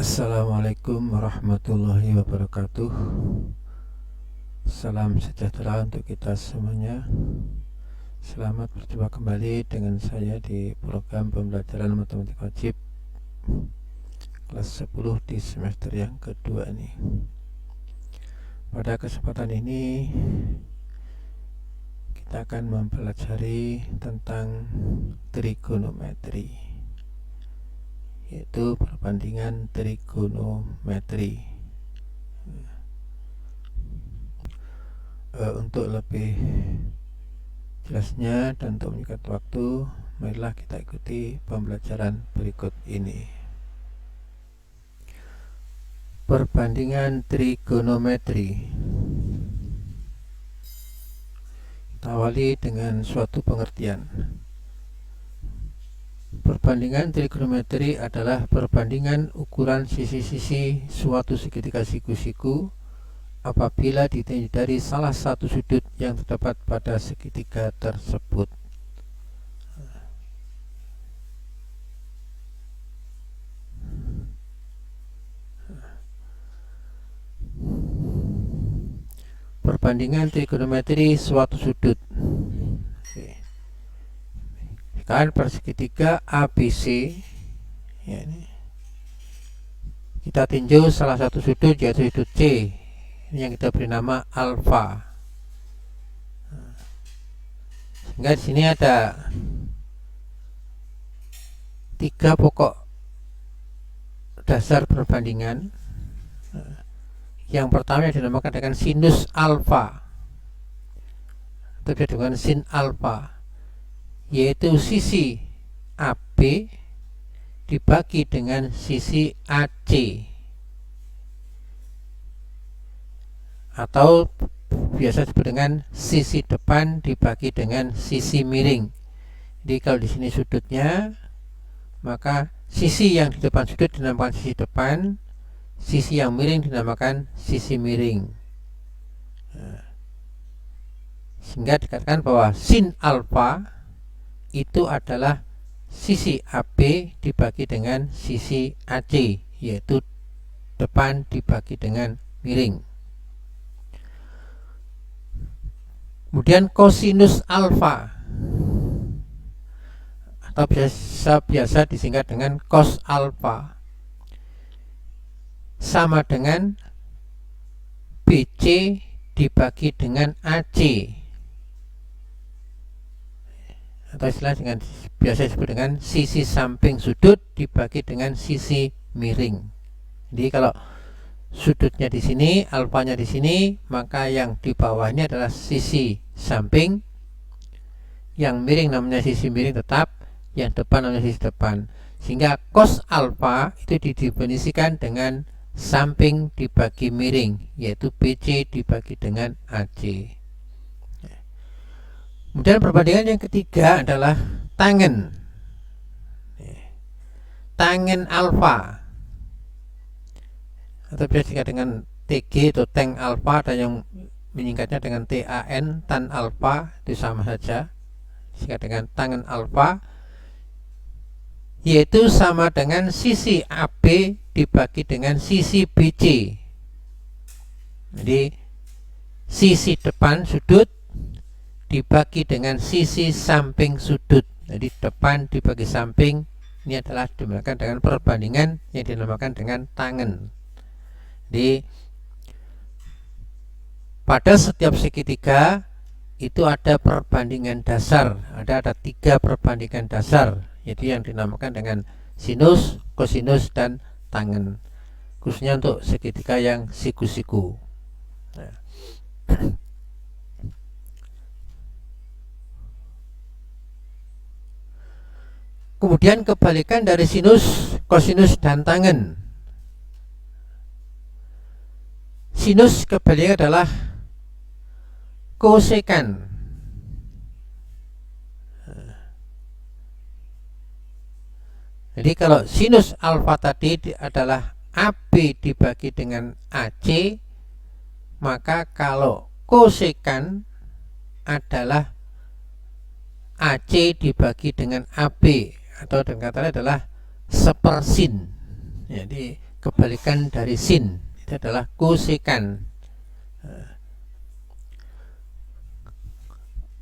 Assalamualaikum warahmatullahi wabarakatuh. Salam sejahtera untuk kita semuanya. Selamat berjumpa kembali dengan saya di program pembelajaran matematika wajib kelas 10 di semester yang kedua ini. Pada kesempatan ini kita akan mempelajari tentang trigonometri, yaitu perbandingan trigonometri. Untuk lebih jelasnya dan untuk menyingkat waktu, marilah kita ikuti pembelajaran berikut ini. Perbandingan trigonometri. Kita awali dengan suatu pengertian. Perbandingan trigonometri adalah perbandingan ukuran sisi-sisi suatu segitiga siku-siku apabila ditinjau dari salah satu sudut yang terdapat pada segitiga tersebut. Perbandingan trigonometri suatu sudut. Kan persegitiga ABC, ya, ini kita tinjau salah satu sudut, yaitu sudut C, yang kita beri nama alfa. Sehingga di sini ada tiga pokok dasar perbandingan. Yang pertama yang dinamakan dengan sinus alfa, atau dengan sin alfa, yaitu sisi AB dibagi dengan sisi AC, atau biasa disebut dengan sisi depan dibagi dengan sisi miring. Jadi kalau di sini sudutnya, maka sisi yang di depan sudut dinamakan sisi depan, sisi yang miring dinamakan sisi miring. Sehingga dikatakan bahwa sin alfa itu adalah sisi AB dibagi dengan sisi AC, yaitu depan dibagi dengan miring. Kemudian kosinus alfa, atau biasa disingkat dengan cos alfa, sama dengan BC dibagi dengan AC, atau istilah dengan biasa disebut dengan sisi samping sudut dibagi dengan sisi miring. Jadi kalau sudutnya di sini, alfanya di sini, maka yang di bawahnya adalah sisi samping, yang miring namanya sisi miring tetap, yang depan namanya sisi depan. Sehingga cos alfa itu didefinisikan dengan samping dibagi miring, yaitu BC dibagi dengan AC. Kemudian perbandingan yang ketiga adalah tangen. Tangen alfa, atau biasa disingkat dengan TG atau tan alfa, ada yang menyingkatnya dengan TAN, tan alfa, itu sama saja, disingkat dengan tangen alfa, yaitu sama dengan sisi AB dibagi dengan sisi BC. Jadi sisi depan sudut dibagi dengan sisi samping sudut. Jadi depan dibagi samping, ini adalah dinamakan dengan perbandingan yang dinamakan dengan tangen. Jadi pada setiap segitiga itu ada perbandingan dasar, ada tiga perbandingan dasar, yaitu yang dinamakan dengan sinus, kosinus, dan tangen, khususnya untuk segitiga yang siku-siku. Nah. Kemudian kebalikan dari sinus, kosinus, dan tangen. Sinus kebalikannya adalah kosekan. Jadi kalau sinus alfa tadi adalah AB dibagi dengan AC, maka kalau kosekan adalah AC dibagi dengan AB, atau dengan kata lain adalah sepersin. Jadi kebalikan dari sin, itu adalah kosekan.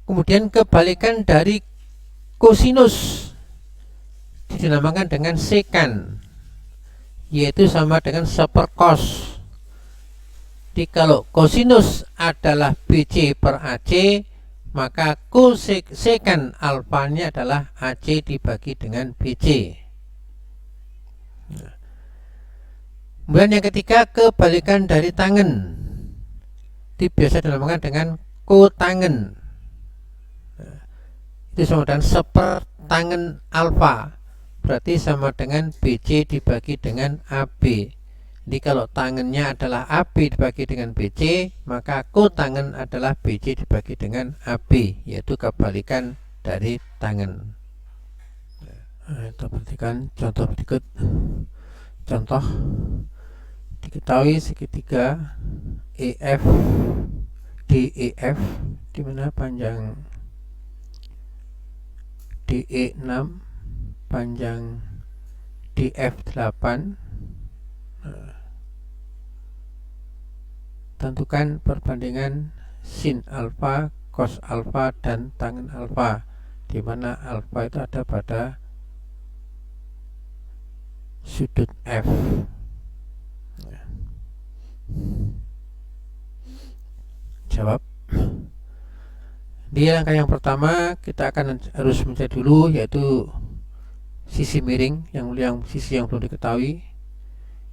Kemudian kebalikan dari kosinus dinamakan dengan sekan, yaitu sama dengan seperkos. Jadi kalau kosinus adalah BC per AC, maka kosekan alfanya adalah AC dibagi dengan BC. Kemudian yang ketiga, kebalikan dari tangen, itu biasa dinamakan dengan kotangen. Itu sama dengan sepertangen alfa, berarti sama dengan BC dibagi dengan AB. Jadi kalau tangennya adalah AB dibagi dengan BC, maka kotangen adalah BC dibagi dengan AB, yaitu kebalikan dari tangen. Kita perhatikan contoh berikut. Contoh, diketahui segitiga EF DEF, di mana panjang DE 6, panjang DF 8. Tentukan perbandingan sin alfa, cos alfa, dan tangen alfa, di mana alfa itu ada pada sudut F. Jawab. Di langkah yang pertama kita akan harus mencari dulu, yaitu sisi miring yang sisi yang belum diketahui.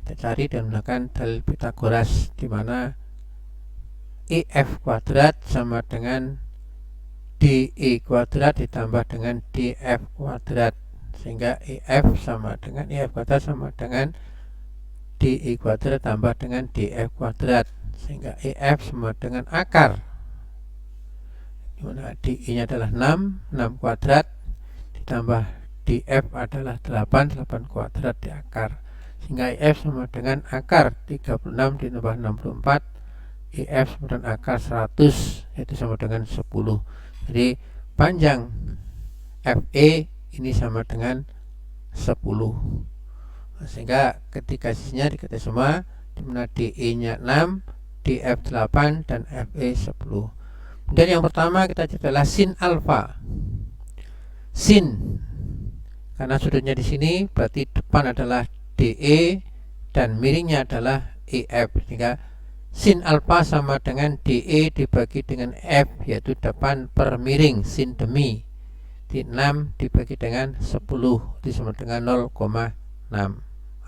Kita cari dan menggunakan dalil Pythagoras, di mana EF kuadrat sama dengan DE kuadrat ditambah dengan DF kuadrat, sehingga EF sama dengan EF kuadrat sama dengan DE kuadrat tambah dengan DF kuadrat, sehingga EF sama dengan akar, dimana DE nya adalah 6 kuadrat ditambah DF adalah 8 kuadrat di akar, sehingga EF sama dengan akar 36 ditambah 64, EF sama dengan akar 100, yaitu sama dengan 10. Jadi panjang FE ini sama dengan 10, sehingga ketika sisinya diketahui semua, dimana DE nya 6, DF 8, dan FE 10. Kemudian yang pertama kita cari adalah sin alfa. Sin, karena sudutnya di sini, berarti depan adalah DE dan miringnya adalah EF, sehingga sin alfa sama dengan DE dibagi dengan F, yaitu depan per miring, sin demi. Di 6 dibagi dengan 10, itu sama dengan 0,6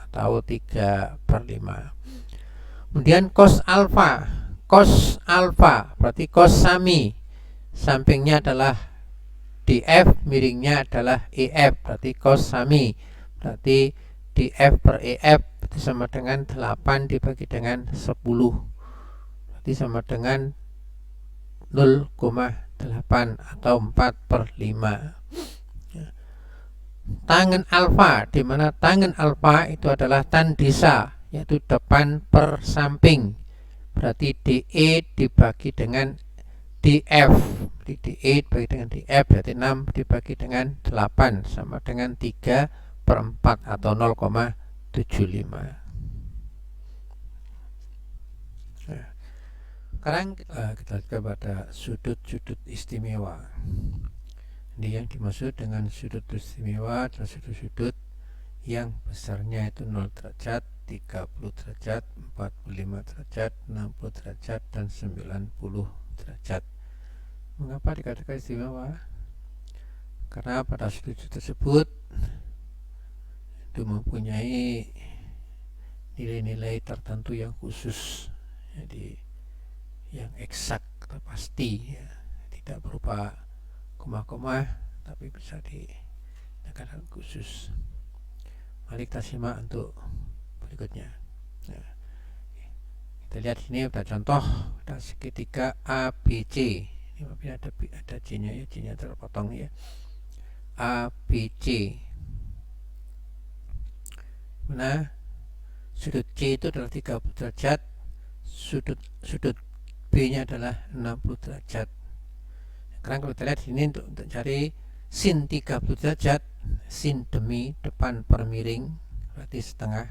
atau 3/5. Kemudian cos alfa. Cos alfa berarti cos sami, sampingnya adalah DF, miringnya adalah EF, berarti cos sami, berarti DF per EF itu sama dengan 8 dibagi dengan 10, berarti sama dengan 0,8 atau 4/5. Tangen alfa, di mana tangen alfa itu adalah tan desa, yaitu depan per samping, berarti DE dibagi dengan DF, DE dibagi dengan DF berarti 6 dibagi dengan 8 sama dengan 3/4 atau 0,75. Sekarang kita lihat kepada sudut-sudut istimewa. Ini yang dimaksud dengan sudut istimewa adalah sudut-sudut yang besarnya itu 0 derajat, 30 derajat, 45 derajat, 60 derajat, dan 90 derajat. Mengapa dikatakan istimewa? Karena pada sudut tersebut itu mempunyai nilai-nilai tertentu yang khusus, jadi yang eksak atau pasti, ya. Tidak berupa koma-koma, tapi bisa dikatakan khusus. Mari kita simak untuk berikutnya. Nah, kita lihat sini ada contoh, ada segitiga ABC. Ini ada C-nya ya, C-nya terpotong ya. ABC. Mana sudut C itu adalah 30 derajat, sudut B-nya adalah 60 derajat. Sekarang kalau kita lihat sini untuk cari sin 30 derajat, sin demi depan per miring berarti setengah,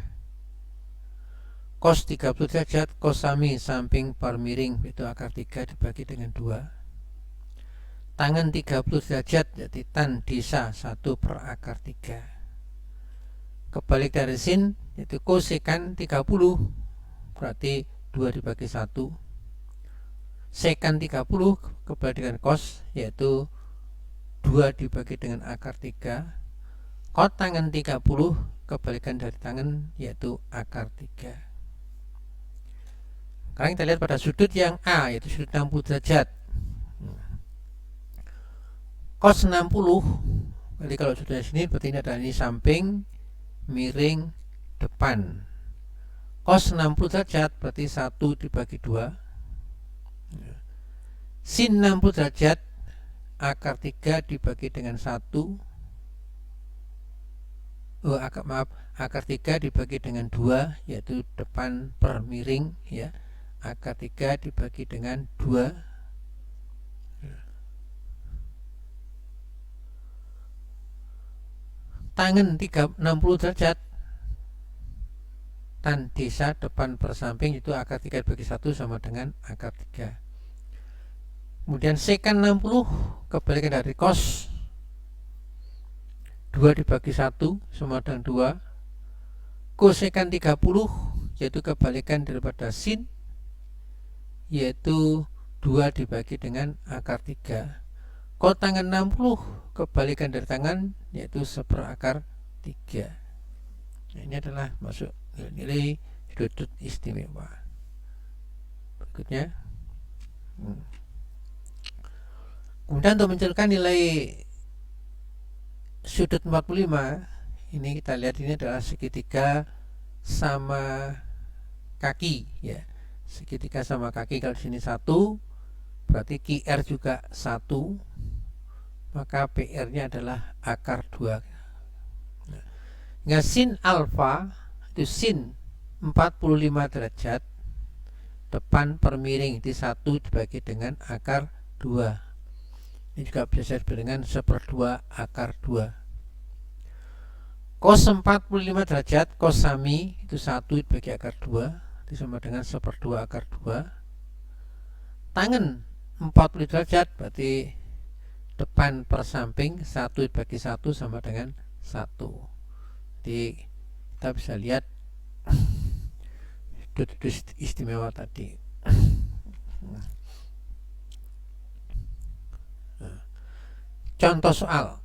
cos 30 derajat, cos sami samping per miring itu akar 3 dibagi dengan 2. Tangen 30 derajat jadi tan desa 1 per akar 3. Kebalik dari sin yaitu kosekan 30 berarti 2 dibagi 1. Sekan 30 kebalik dengan cos yaitu 2 dibagi dengan akar 3. Kot tangen 30 kebalikan dari tangen yaitu akar 3. Sekarang kita lihat pada sudut yang A yaitu sudut 60 derajat. Cos 60, jadi kalau sudutnya sini berarti ini adalah ini samping, miring, depan. Cos 60 derajat berarti 1 dibagi 2. Sin 60 derajat akar 3 dibagi dengan 1. Akar 3 dibagi dengan 2 yaitu depan per miring ya. Akar 3 dibagi dengan 2. Tangen 60 derajat tan desa depan per samping itu akar 3 dibagi 1 sama dengan akar 3. Kemudian sekan 60 kebalikan dari cos 2 dibagi 1 sama dengan 2. Kosekan 30 yaitu kebalikan daripada sin yaitu 2 dibagi dengan akar 3. Kot tangan 60 kebalikan dari tangan yaitu 1 per akar 3. Nah, ini adalah masuk nilai sudut istimewa. Berikutnya kemudian untuk mencarikan nilai sudut 45, ini kita lihat ini adalah segitiga sama kaki ya. Segitiga sama kaki, kalau di sini 1 berarti QR juga 1, maka PR-nya adalah akar 2. Nah, sin alfa itu sin 45 derajat depan per miring itu 1 dibagi dengan akar 2. Ini juga bisa disebut dengan 1/2 akar 2. Cos 45 derajat cos sami itu 1 dibagi akar 2 itu sama dengan 1/2 akar 2. Tangen 40 derajat berarti depan per samping 1 dibagi 1 sama dengan 1. Jadi kita bisa lihat sudut istimewa tadi. Contoh soal.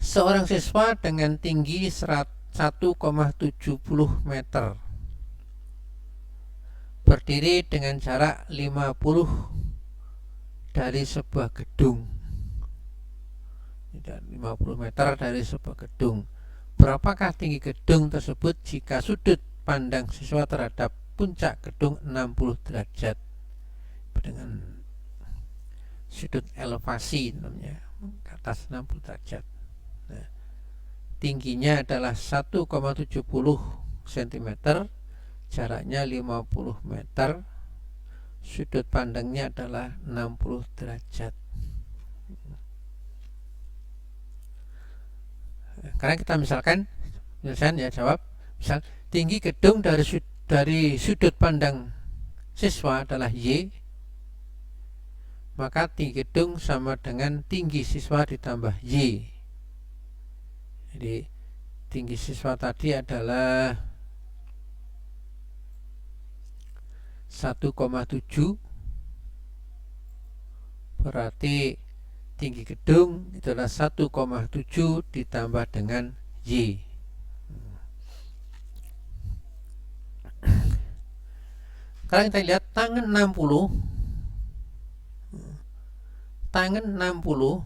Seorang siswa dengan tinggi 1,70 meter berdiri dengan jarak 50 dari sebuah gedung. 50 meter dari sebuah gedung. Berapakah tinggi gedung tersebut jika sudut pandang siswa terhadap puncak gedung 60 derajat? Dengan sudut elevasi namanya, ke atas 60 derajat. Nah, tingginya adalah 1,70 cm, jaraknya 50 meter, sudut pandangnya adalah 60 derajat. Karena kita misalkan ya jawab, misal tinggi gedung dari sudut pandang siswa adalah Y, maka tinggi gedung sama dengan tinggi siswa ditambah Y. Jadi tinggi siswa tadi adalah 1,7, berarti tinggi gedung itu adalah 1,7 ditambah dengan Y. Sekarang kita lihat tangan 60. Tangan 60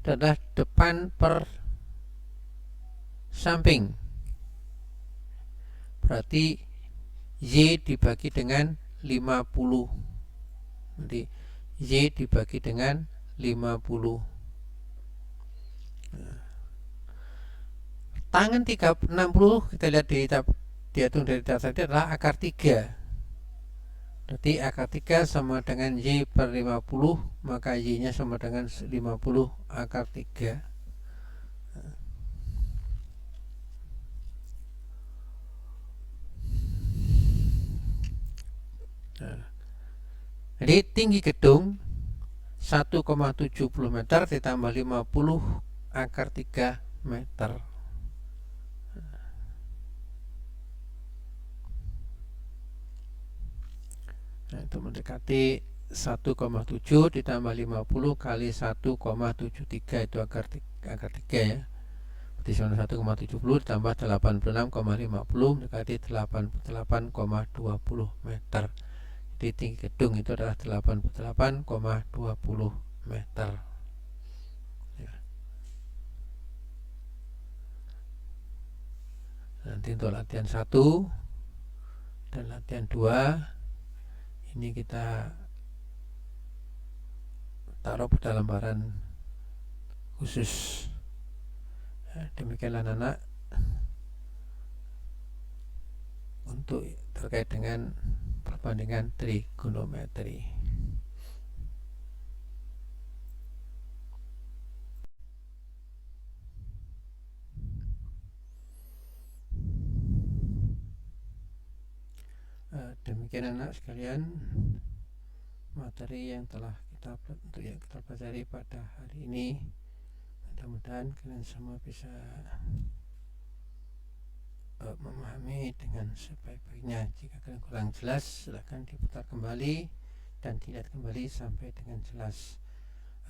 adalah depan per samping, berarti Y dibagi dengan 50. Jadi Y dibagi dengan 50. Tangan 60 kita lihat dihitung dari dasar itu adalah akar 3. Berarti akar 3 sama dengan Y per 50, maka Y nya sama dengan 50 akar 3. Jadi tinggi gedung 1,70 meter ditambah 50 akar 3 meter. Nah, itu mendekati 1,7 ditambah 50 kali 1,73 itu akar 3 ya. Berarti 1,70 ditambah 86,50 mendekati 88,20 meter. Jadi tinggi gedung itu adalah 88,20 meter. Ya. Nanti untuk latihan 1 dan latihan 2 ini kita taruh pada lembaran khusus. Demikianlah anak-anak untuk terkait dengan perbandingan trigonometri. Demikian anak sekalian materi yang telah kita pelajari pada hari ini. Mudah-mudahan kalian semua bisa memahami dengan sebaik-baiknya. Jika kalian kurang jelas, silahkan diputar kembali dan dilihat kembali sampai dengan jelas.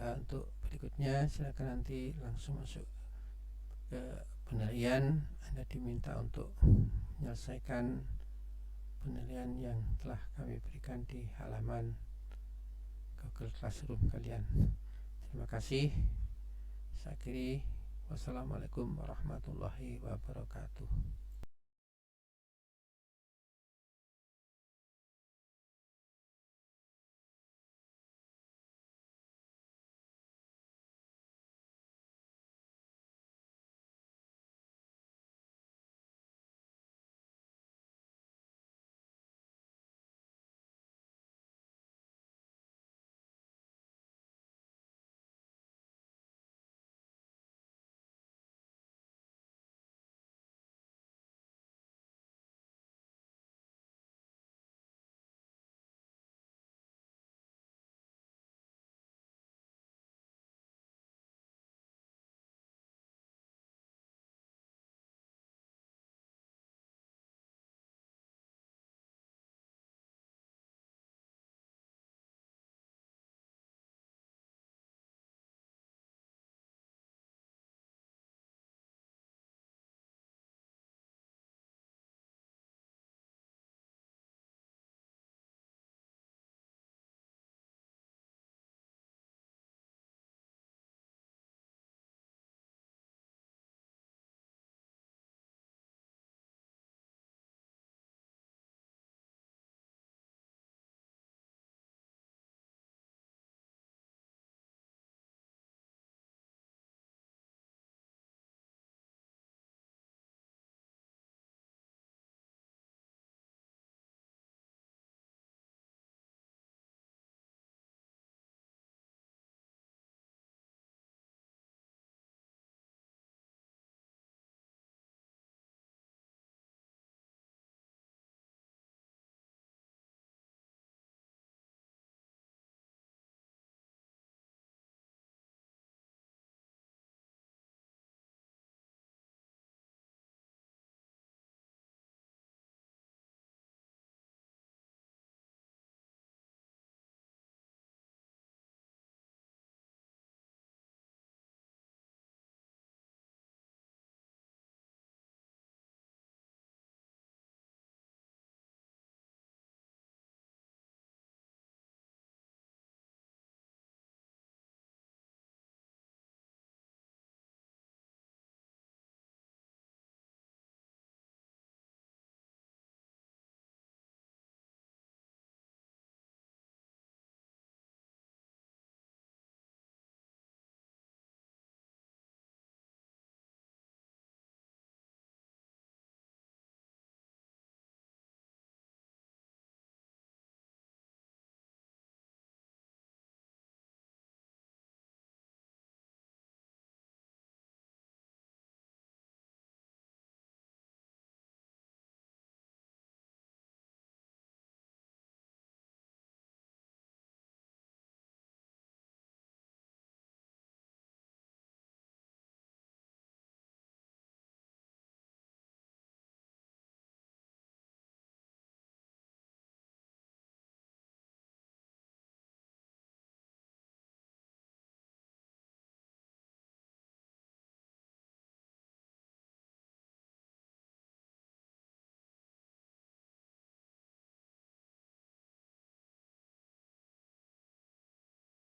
Untuk berikutnya silahkan nanti langsung masuk ke penilaian. Anda diminta untuk menyelesaikan penilaian yang telah kami berikan di halaman Google Classroom kalian. Terima kasih. Saya akhiri. Wassalamualaikum warahmatullahi wabarakatuh.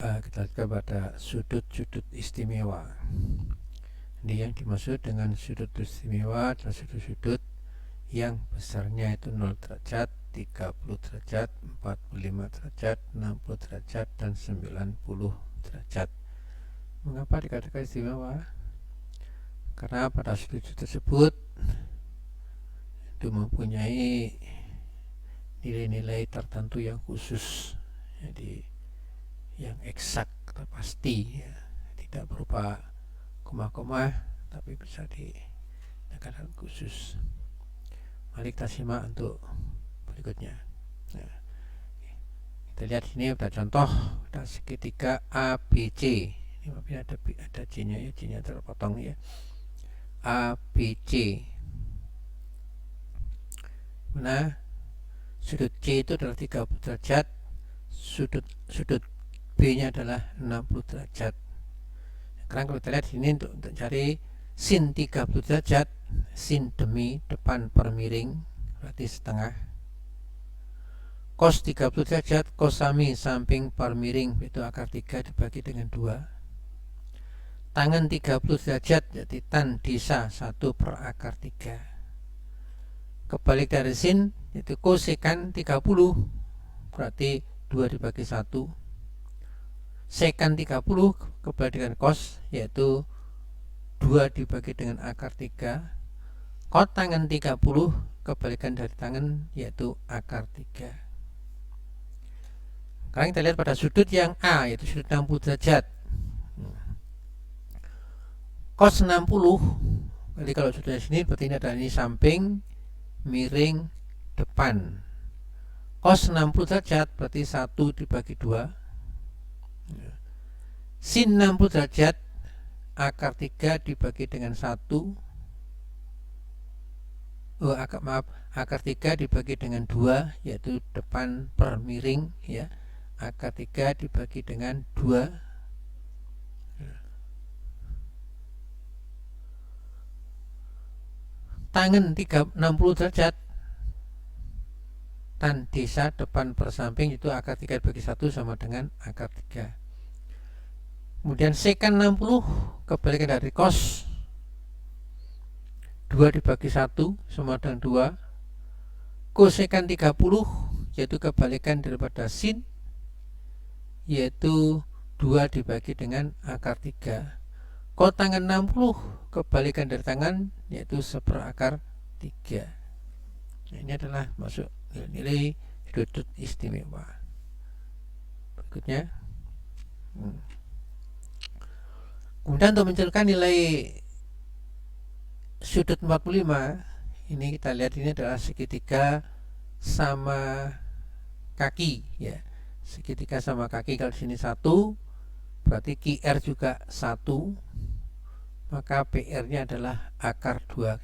kita lihat pada sudut-sudut istimewa. Ini yang dimaksud dengan sudut istimewa adalah sudut-sudut yang besarnya itu 0 derajat, 30 derajat, 45 derajat, 60 derajat, dan 90 derajat. Mengapa dikatakan istimewa? Karena pada sudut tersebut itu mempunyai nilai-nilai tertentu yang khusus, jadi yang eksak atau pasti, ya. Tidak berupa koma-koma, tapi bisa dikatakan khusus. Mari kita simak untuk berikutnya. Nah, kita lihat sini ada contoh, ada segitiga ABC. Ini ada C-nya ya, C-nya terpotong ya. ABC. Mana sudut C itu adalah 30 derajat, sudut B-nya adalah 60 derajat. Sekarang kalau kita lihat sini untuk cari sin 30 derajat, sin demi depan per miring berarti setengah. Cos 30 derajat, cosami samping per miring itu akar 3 dibagi dengan 2. Tangan 30 derajat jadi tan disa 1 per akar 3. Kebalik dari sin itu kosekan 30 berarti 2 dibagi 1. Sekan 30 kebalik dengan cos yaitu 2 dibagi dengan akar 3. Kot tangan 30 kebalikan dari tangan yaitu akar 3. Sekarang kita lihat pada sudut yang A, yaitu sudut 60 derajat. Cos 60, jadi kalau sudutnya sini berarti ini adalah ini samping, miring, depan. Cos 60 derajat berarti 1 dibagi 2. Sin 60 derajat akar 3 dibagi dengan 1. Akar 3 dibagi dengan 2 yaitu depan per miring ya. Akar 3 dibagi dengan 2. Tangan 60 derajat, tan desa depan per samping itu akar 3 dibagi 1 sama dengan akar 3. Kemudian sekan 60 kebalikan dari cos 2 dibagi 1 sama dengan 2. Kosekan 30 yaitu kebalikan daripada sin yaitu 2 dibagi dengan akar 3. Kot tangan 60 kebalikan dari tangan yaitu 1 per akar 3. Nah, ini adalah masuk nilai sudut istimewa. Berikutnya kemudian untuk mencarikan nilai sudut 45, ini kita lihat ini adalah segitiga sama kaki ya. Segitiga sama kaki, kalau di sini 1 berarti QR juga 1, maka PR-nya adalah akar 2.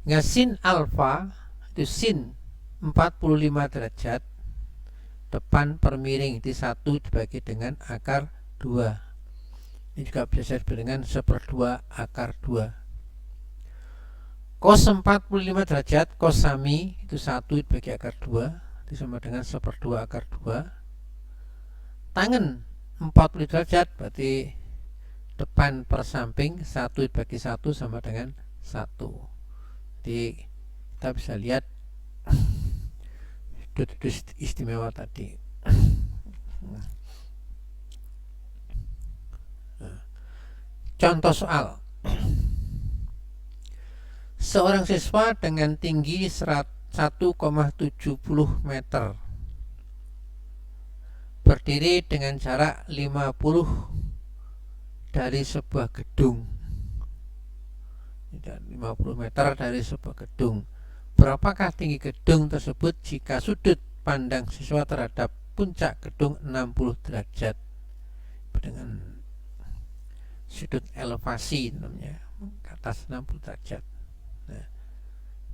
Nah, sin alfa itu sin 45 derajat depan per miring itu 1 dibagi dengan akar 2. Ini juga bisa disebut dengan 1/2 akar 2. Cos 45 derajat, cos sami itu 1 dibagi akar 2, itu sama dengan 1/2 akar 2. Tangan 40 derajat berarti depan per samping 1 dibagi 1 sama dengan 1. Jadi kita bisa lihat sudut istimewa tadi. Contoh soal. Seorang siswa dengan tinggi 1,70 meter berdiri dengan jarak 50 dari sebuah gedung. 50 meter dari sebuah gedung. Berapakah tinggi gedung tersebut jika sudut pandang siswa terhadap puncak gedung 60 derajat? Dengan sudut elevasi namanya, ke atas 60 derajat. Nah,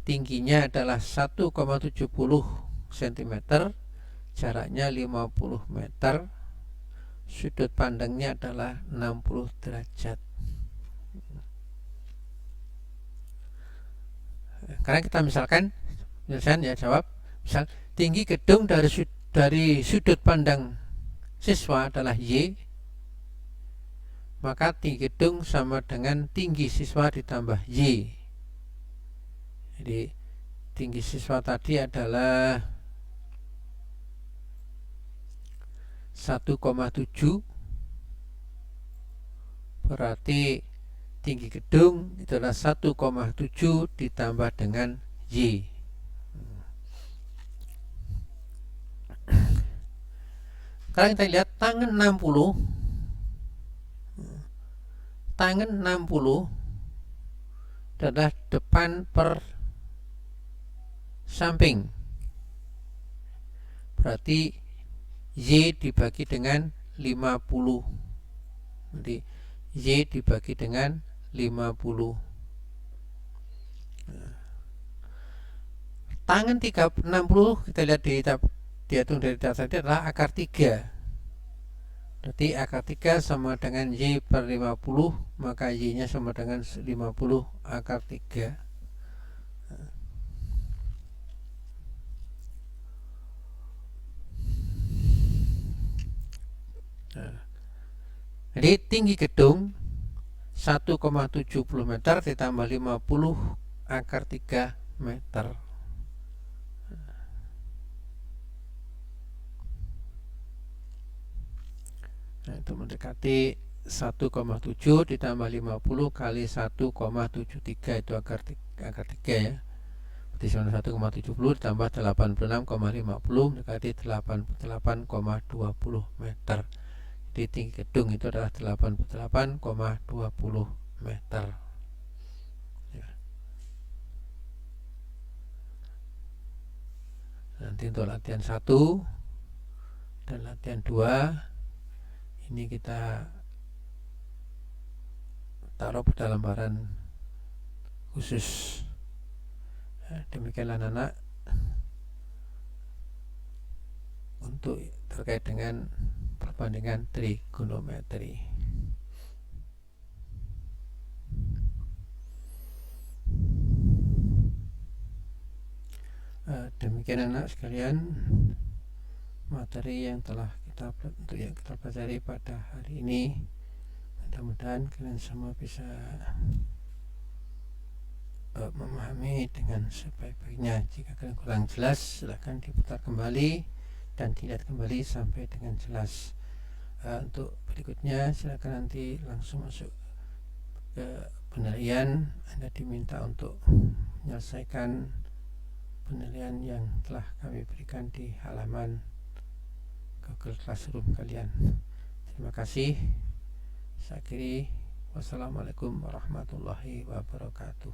tingginya adalah 1,70 cm, jaraknya 50 meter, sudut pandangnya adalah 60 derajat. Karena kita misalkan ya jawab, misal tinggi gedung dari sudut pandang siswa adalah Y, maka tinggi gedung sama dengan tinggi siswa ditambah Y. Jadi tinggi siswa tadi adalah 1,7, berarti tinggi gedung itu adalah 1,7 ditambah dengan Y. Sekarang kita lihat tangan 60. Tangan 60 adalah depan per samping. Berarti Y dibagi dengan 50. Jadi Y dibagi dengan 50. Tangan 60 kita lihat dihitung dari dasar ini adalah akar 3. Berarti akar 3 sama dengan Y per 50, maka Y nya sama dengan 50 akar 3. Jadi tinggi gedung 1,70 meter ditambah 50 akar 3 meter. Nah, itu mendekati 1,7 ditambah 50 kali 1,73 itu akar 3 ya. Berarti 1,70 ditambah 86,50 mendekati 88,20 meter. Jadi tinggi gedung itu adalah 88,20 meter. Ya. Nanti untuk latihan 1 dan latihan 2 ini kita taruh pada lembaran khusus. Demikianlah anak-anak untuk terkait dengan perbandingan trigonometri. Demikian anak sekalian materi yang telah kita pelajari pada hari ini. Mudah-mudahan kalian semua bisa memahami dengan sebaik-baiknya. Jika kalian kurang jelas, silahkan diputar kembali dan dilihat kembali sampai dengan jelas. Untuk berikutnya silakan nanti langsung masuk ke penilaian. Anda diminta untuk menyelesaikan penilaian yang telah kami berikan di halaman Google Classroom kalian. Terima kasih. Saya akhiri. Wassalamualaikum warahmatullahi wabarakatuh.